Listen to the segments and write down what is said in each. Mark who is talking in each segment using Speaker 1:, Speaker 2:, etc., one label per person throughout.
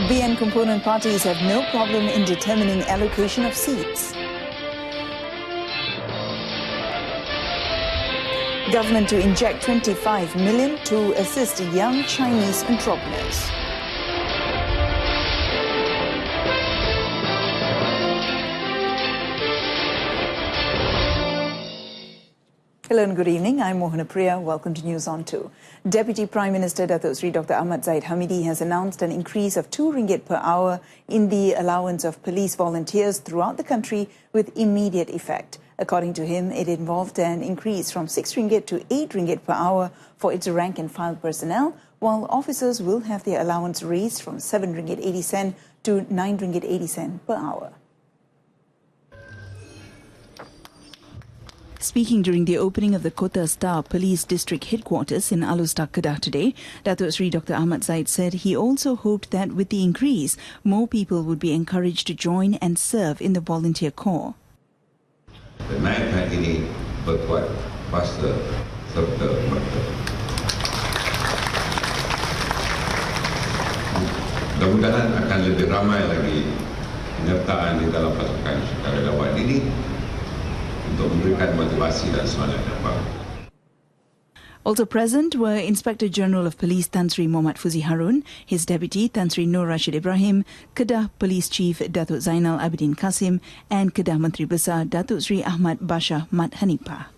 Speaker 1: BN component parties have no problem in determining allocation of seats. Government to inject 25 million to assist young Chinese entrepreneurs. Hello and good evening. I'm 1APRIL. Welcome to News on 2. Deputy Prime Minister Datuk Seri Dr. Ahmad Zahid Hamidi has announced an increase of RM2 per hour in the allowance of police volunteers throughout the country with immediate effect. According to him, it involved an increase from RM6 to RM8 per hour for its rank and file personnel, while officers will have their allowance raised from RM7.80 to RM9.80 per hour. Speaking during the opening of the Kota Star Police District Headquarters in Alustar, Kedah today, Datuk Seri Dr. Ahmad Zahid said he also hoped that with the increase, more people would be encouraged to join and serve in the volunteer corps.
Speaker 2: Kenaikan ini berkuat fasa serta merta. Mudah-mudahan akan lebih ramai lagi penyertaan di dalam pasukan sukarelawan ini untuk memberikan motivasi dan semangat yang baru.
Speaker 1: Also present were Inspector General of Police Tan Sri Muhammad Fuzi Harun, his Deputy Tan Sri Nur Rashid Ibrahim, Kedah Police Chief Datuk Zainal Abidin Kasim and Kedah Menteri Besar Datuk Sri Ahmad Bashar Mat Hanifah.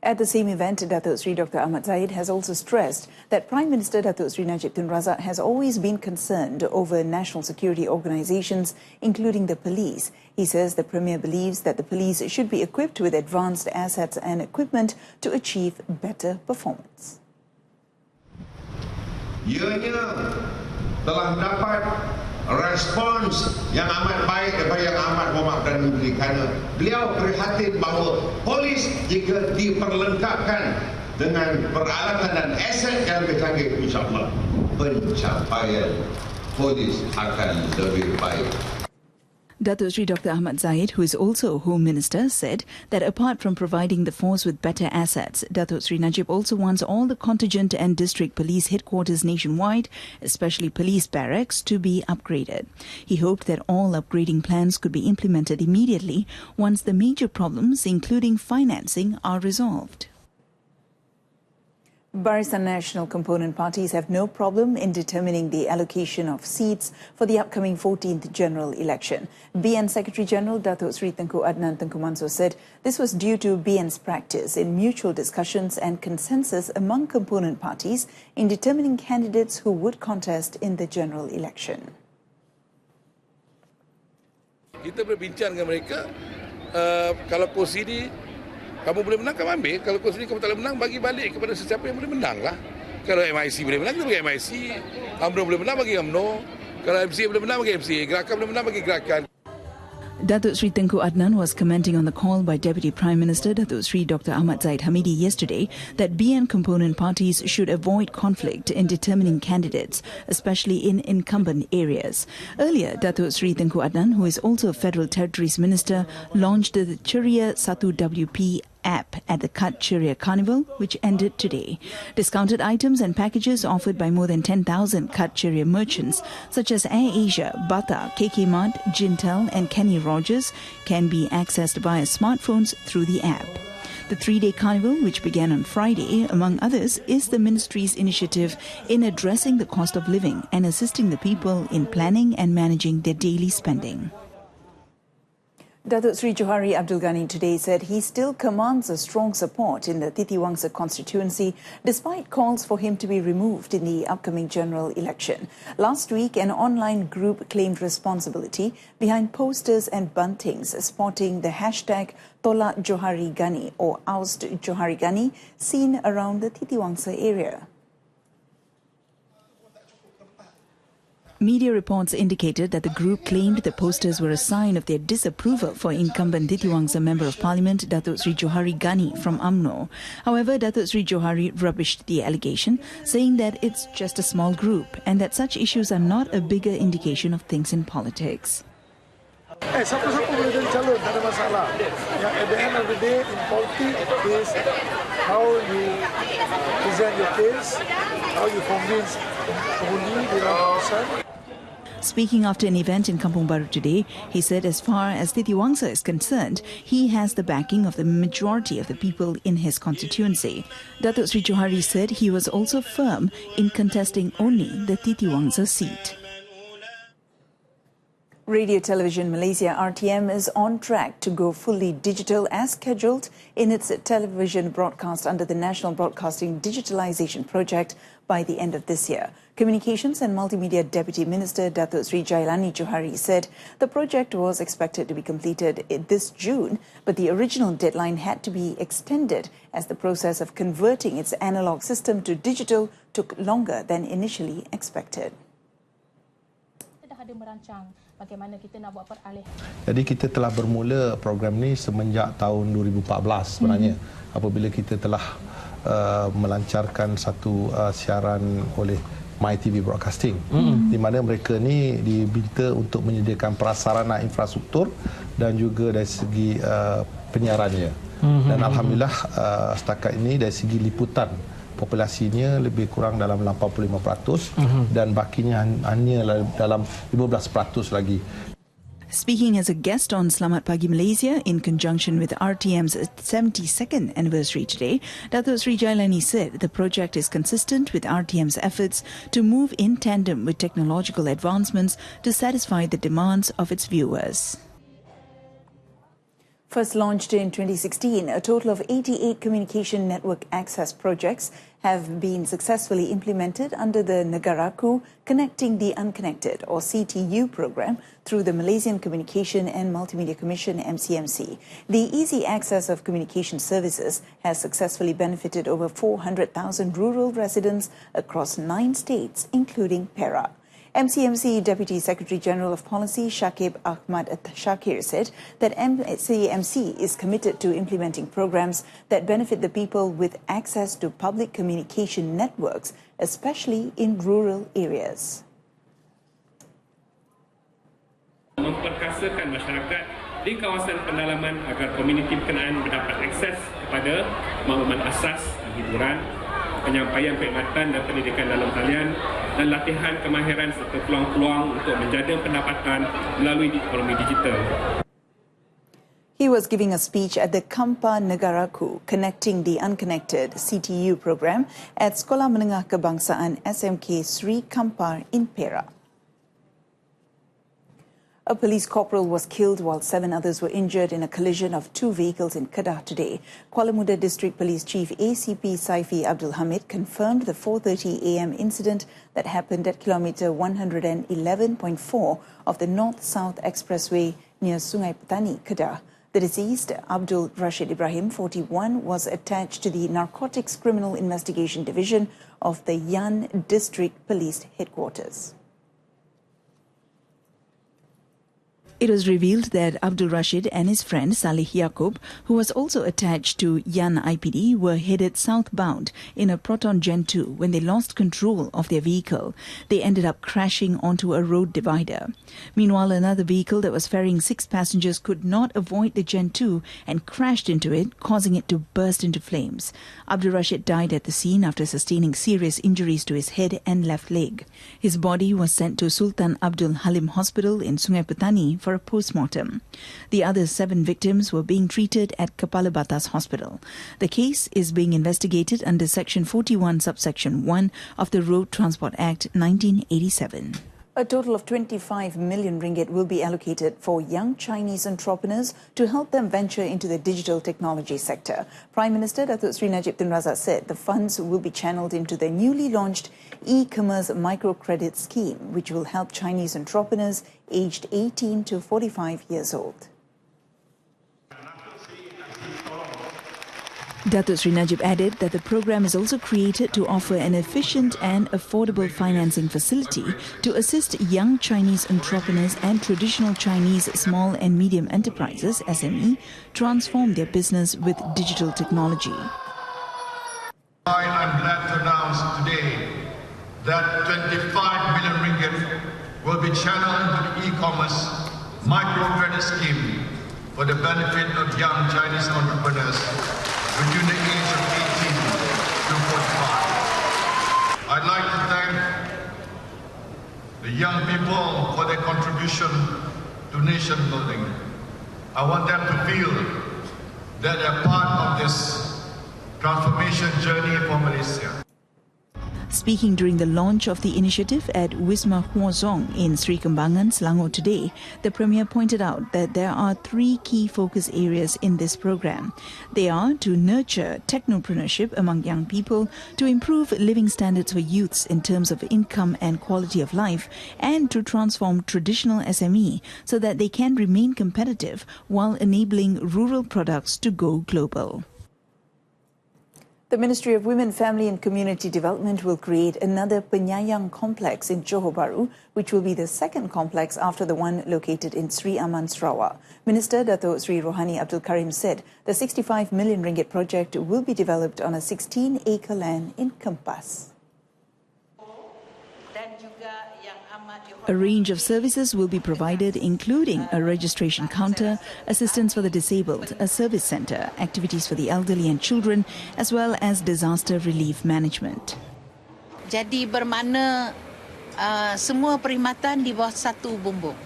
Speaker 1: At the same event, Datuk Seri Dr. Ahmad Zahid has also stressed that Prime Minister Datuk Seri Najib Tun Razak has always been concerned over national security organisations, including the police. He says the Premier believes that the police should be equipped with advanced assets and equipment to achieve better performance.
Speaker 2: Ianya telah dapat respons yang amat baik daripada yang amat hormat dan mulia kerana beliau prihatin bahawa polis jika diperlengkapkan dengan peralatan dan aset yang lebih canggih, insyaAllah pencapaian polis akan lebih baik.
Speaker 1: Datuk Seri Dr. Ahmad Zahid, who is also Home Minister, said that apart from providing the force with better assets, Datuk Seri Najib also wants all the contingent and district police headquarters nationwide, especially police barracks, to be upgraded. He hoped that all upgrading plans could be implemented immediately once the major problems, including financing, are resolved. Barisan National component parties have no problem in determining the allocation of seats for the upcoming 14th general election. BN Secretary-General Datuk Seri Tengku Adnan Tengku Mansor said this was due to BN's practice in mutual discussions and consensus among component parties in determining candidates who would contest in the general election.
Speaker 3: Kita berbincang dengan mereka, kalau kursi ini kamu boleh menang, kamu ambil. Kalau kursi ini kamu tak boleh menang, bagi balik kepada sesiapa yang boleh menang lah. Kalau MIC boleh menang, kita bagi MIC. UMNO boleh menang, bagi UMNO. Kalau MCA boleh menang, bagi MCA. Gerakan boleh menang, bagi gerakan.
Speaker 1: Datuk Seri Tengku Adnan was commenting on the call by Deputy Prime Minister Datuk Seri Dr. Ahmad Zahid Hamidi yesterday that BN component parties should avoid conflict in determining candidates, especially in incumbent areas. Earlier, Datuk Seri Tengku Adnan, who is also a Federal Territories Minister, launched the Ceria 1WP app at the Kat Ceria Carnival, which ended today. Discounted items and packages offered by more than 10,000 Kat Ceria merchants, such as Air Asia, Bata, KK Mart, Jintel and Kenny Rogers, can be accessed via smartphones through the app. The three-day carnival, which began on Friday, among others, is the Ministry's initiative in addressing the cost of living and assisting the people in planning and managing their daily spending. Datuk Seri Johari Abdul Ghani today said he still commands a strong support in the Titiwangsa constituency despite calls for him to be removed in the upcoming general election. Last week, an online group claimed responsibility behind posters and buntings sporting the hashtag Tolak Johari Ghani or Oust Johari Ghani seen around the Titiwangsa area. Media reports indicated that the group claimed the posters were a sign of their disapproval for incumbent Titiwangsa Member of Parliament Datuk Seri Johari Ghani from UMNO. However, Datuk Seri Johari rubbished the allegation, saying that it's just a small group and that such issues are not a bigger indication of things in politics.
Speaker 4: Siapa-siapa boleh jadi calon, tak ada masalah. Yang at the end of the day, in politics is how you present your case, how you convince pengundi di dalam kawasan.
Speaker 1: Speaking after an event in Kampung Baru today, he said as far as Titiwangsa is concerned, he has the backing of the majority of the people in his constituency. Datuk Sri Johari said he was also firm in contesting only the Titiwangsa seat. Radio Television Malaysia RTM is on track to go fully digital as scheduled in its television broadcast under the National Broadcasting Digitalisation Project by the end of this year. Communications and Multimedia Deputy Minister Datuk Sri Jailani Johari said the project was expected to be completed this June, but the original deadline had to be extended as the process of converting its analogue system to digital took longer than initially expected.
Speaker 5: Jadi kita telah bermula program ni semenjak tahun 2014 sebenarnya apabila kita telah melancarkan satu siaran oleh MyTV Broadcasting di mana mereka ni diminta untuk menyediakan prasarana infrastruktur dan juga dari segi penyiarannya dan alhamdulillah setakat ini dari segi liputan populasinya lebih kurang dalam 85% dan bakinya hanya dalam 15% lagi.
Speaker 1: Speaking as a guest on Selamat Pagi Malaysia in conjunction with RTM's 72nd anniversary today, Datuk Sri Jailani said the project is consistent with RTM's efforts to move in tandem with technological advancements to satisfy the demands of its viewers. First launched in 2016, a total of 88 communication network access projects have been successfully implemented under the Negaraku Connecting the Unconnected or CTU program through the Malaysian Communication and Multimedia Commission MCMC. The easy access of communication services has successfully benefited over 400,000 rural residents across 9 states, including Perak. MCMC Deputy Secretary General of Policy Shakib Ahmad Shakir said that MCMC is committed to implementing programs that benefit the people with access to public communication networks, especially in rural areas.
Speaker 6: Memperkasakan masyarakat di kawasan pendalaman agar komuniti berkenaan mendapat akses kepada maklumat asas, hiburan, penyampaian perkhidmatan dan pendidikan dalam talian dan latihan kemahiran serta peluang-peluang untuk menjaga pendapatan melalui ekonomi digital.
Speaker 1: He was giving a speech at the Kampa Negaraku Connecting the Unconnected CTU program at Sekolah Menengah Kebangsaan SMK Sri Kampar in Perak. A police corporal was killed while 7 others were injured in a collision of 2 vehicles in Kedah today. Kuala Muda District Police Chief ACP Saifi Abdul Hamid confirmed the 4:30 a.m. incident that happened at kilometre 111.4 of the North-South Expressway near Sungai Petani, Kedah. The deceased, Abdul Rashid Ibrahim, 41, was attached to the Narcotics Criminal Investigation Division of the Yan District Police Headquarters. It was revealed that Abdul Rashid and his friend Salih Yaqub, who was also attached to Yan IPD, were headed southbound in a Proton Gen 2 when they lost control of their vehicle. They ended up crashing onto a road divider. Meanwhile, another vehicle that was ferrying 6 passengers could not avoid the Gen 2 and crashed into it, causing it to burst into flames. Abdul Rashid died at the scene after sustaining serious injuries to his head and left leg. His body was sent to Sultan Abdul Halim Hospital in Sungai Petani for a post-mortem. The other 7 victims were being treated at Kepala Batas Hospital. The case is being investigated under Section 41, Subsection 1 of the Road Transport Act 1987. A total of 25 million ringgit will be allocated for young Chinese entrepreneurs to help them venture into the digital technology sector. Prime Minister Datuk Sri Najib Tun Razak said the funds will be channeled into the newly launched e-commerce microcredit scheme, which will help Chinese entrepreneurs aged 18 to 45 years old. Datuk Sri Najib added that the program is also created to offer an efficient and affordable financing facility to assist young Chinese entrepreneurs and traditional Chinese small and medium enterprises, SME, transform their business with digital technology.
Speaker 7: I'm glad to announce today that 25 million ringgit will be channeled into the e-commerce microcredit scheme for the benefit of young Chinese entrepreneurs between the age of 18 to 45. I'd like to thank the young people for their contribution to nation building. I want them to feel that they're part of this transformation journey for Malaysia.
Speaker 1: Speaking during the launch of the initiative at Wisma Huazong in Sri Kembangan, Selangor today, the Premier pointed out that there are 3 key focus areas in this program. They are to nurture technopreneurship among young people, to improve living standards for youths in terms of income and quality of life, and to transform traditional SME so that they can remain competitive while enabling rural products to go global. The Ministry of Women, Family and Community Development will create another Penyayang complex in Johor Bahru, which will be the second complex after the one located in Sri Aman, Sarawak. Minister Dato' Sri Rohani Abdul Karim said the 65 million ringgit project will be developed on a 16-acre land in Kempas. A range of services will be provided, including a registration counter, assistance for the disabled, a service centre, activities for the elderly and children, as well as disaster relief management.
Speaker 8: Jadi bermakna semua perkhidmatan di bawah satu bumbung.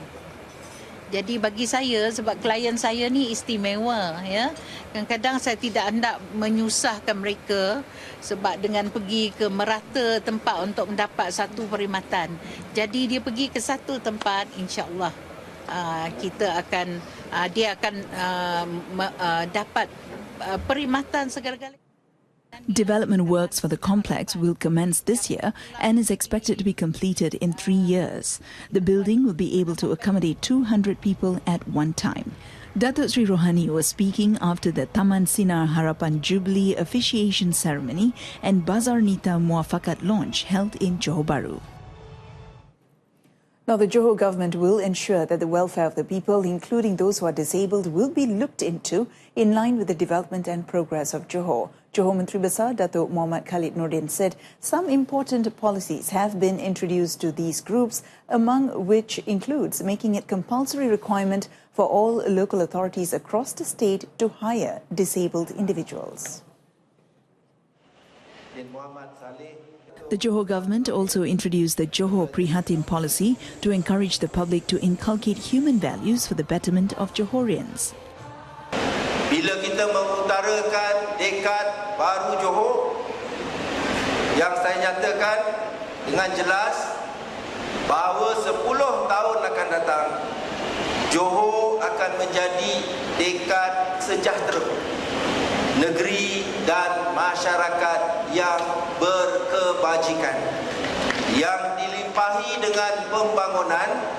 Speaker 8: Jadi bagi saya, sebab klien saya ni istimewa, ya. Kadang-kadang saya tidak hendak menyusahkan mereka sebab dengan pergi ke merata tempat untuk mendapat satu perkhidmatan. Jadi dia pergi ke satu tempat, insya-Allah kita akan dia akan dapat perkhidmatan segala-galanya.
Speaker 1: Development works for the complex will commence this year and is expected to be completed in 3 years. The building will be able to accommodate 200 people at one time. Dato' Sri Rohani was speaking after the Taman Sinar Harapan Jubilee officiation ceremony and Bazar Nita Muafakat launch held in Johor Bahru. Now, the Johor government will ensure that the welfare of the people, including those who are disabled, will be looked into in line with the development and progress of Johor. Johor Menteri Besar Dato' Muhammad Khalid Nordin said some important policies have been introduced to these groups, among which includes making it compulsory requirement for all local authorities across the state to hire disabled individuals. The Johor government also introduced the Johor Prihatin policy to encourage the public to inculcate human values for the betterment of Johorians.
Speaker 9: Bila kita mengutarakan dekad baru Johor, yang saya nyatakan dengan jelas bahawa 10 tahun akan datang, Johor akan menjadi dekad sejahtera, negeri dan masyarakat yang berkebajikan, yang dilimpahi dengan pembangunan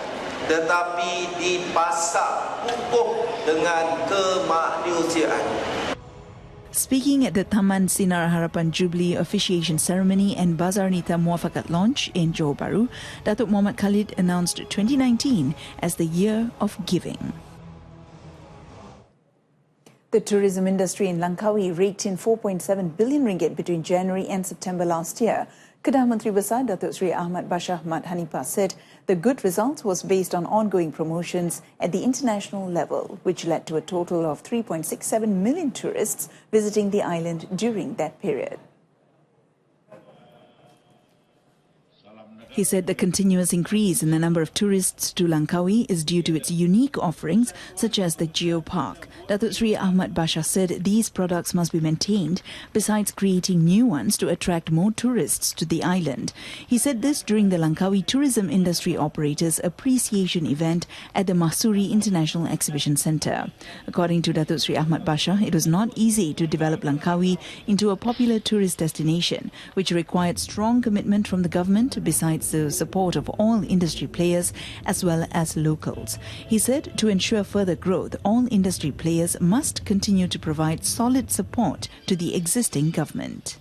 Speaker 9: tetapi dipasak kukuh dengan kemanusiaan.
Speaker 1: Speaking at the Taman Sinar Harapan Jubilee officiation ceremony and Bazar Nita Muafakat launch in Johor Bahru, Datuk Muhammad Khalid announced 2019 as the Year of Giving. The tourism industry in Langkawi raked in 4.7 billion ringgit between January and September last year. Kedah Menteri Besar Datuk Sri Ahmad Bashar Mat Hanifah said the good result was based on ongoing promotions at the international level, which led to a total of 3.67 million tourists visiting the island during that period. He said the continuous increase in the number of tourists to Langkawi is due to its unique offerings, such as the Geo Park. Datuk Sri Ahmad Bashar said these products must be maintained, besides creating new ones to attract more tourists to the island. He said this during the Langkawi Tourism Industry Operators Appreciation event at the Mahsuri International Exhibition Centre. According to Datuk Sri Ahmad Bashar, it was not easy to develop Langkawi into a popular tourist destination, which required strong commitment from the government, besides the support of all industry players as well as locals. He said to ensure further growth, all industry players must continue to provide solid support to the existing government.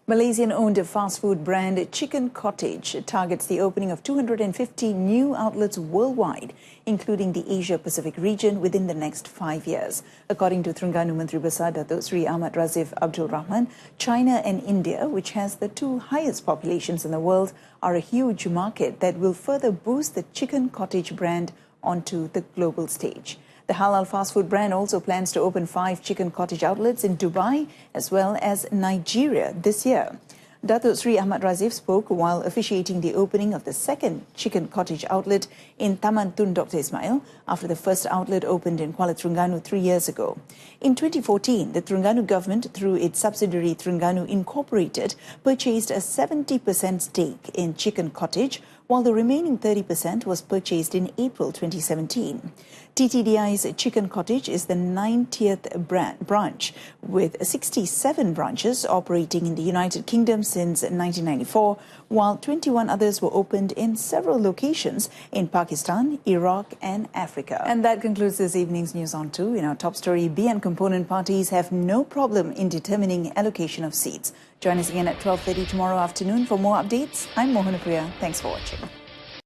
Speaker 1: Malaysian-owned fast food brand Chicken Cottage targets the opening of 250 new outlets worldwide, including the Asia-Pacific region, within the next 5 years. According to Terengganu Menteri Besar Datuk Seri Ahmad Razif Abdul Rahman, China and India, which has the two highest populations in the world, are a huge market that will further boost the Chicken Cottage brand onto the global stage. The halal fast food brand also plans to open 5 Chicken Cottage outlets in Dubai as well as Nigeria this year. Datuk Seri Ahmad Razif spoke while officiating the opening of the second Chicken Cottage outlet in Taman Tun Dr. Ismail after the first outlet opened in Kuala Terengganu 3 years ago. In 2014, the Terengganu government, through its subsidiary Terengganu Incorporated, purchased a 70% stake in Chicken Cottage, while the remaining 30% was purchased in April 2017. TTDI's Chicken Cottage is the 90th branch, with 67 branches operating in the United Kingdom since 1994, while 21 others were opened in several locations in Pakistan, Iraq and Africa. And that concludes this evening's News on 2. In our top story, BN component parties have no problem in determining allocation of seats. Join us again at 12:30 tomorrow afternoon for more updates. I'm 1APRIL. Thanks for watching.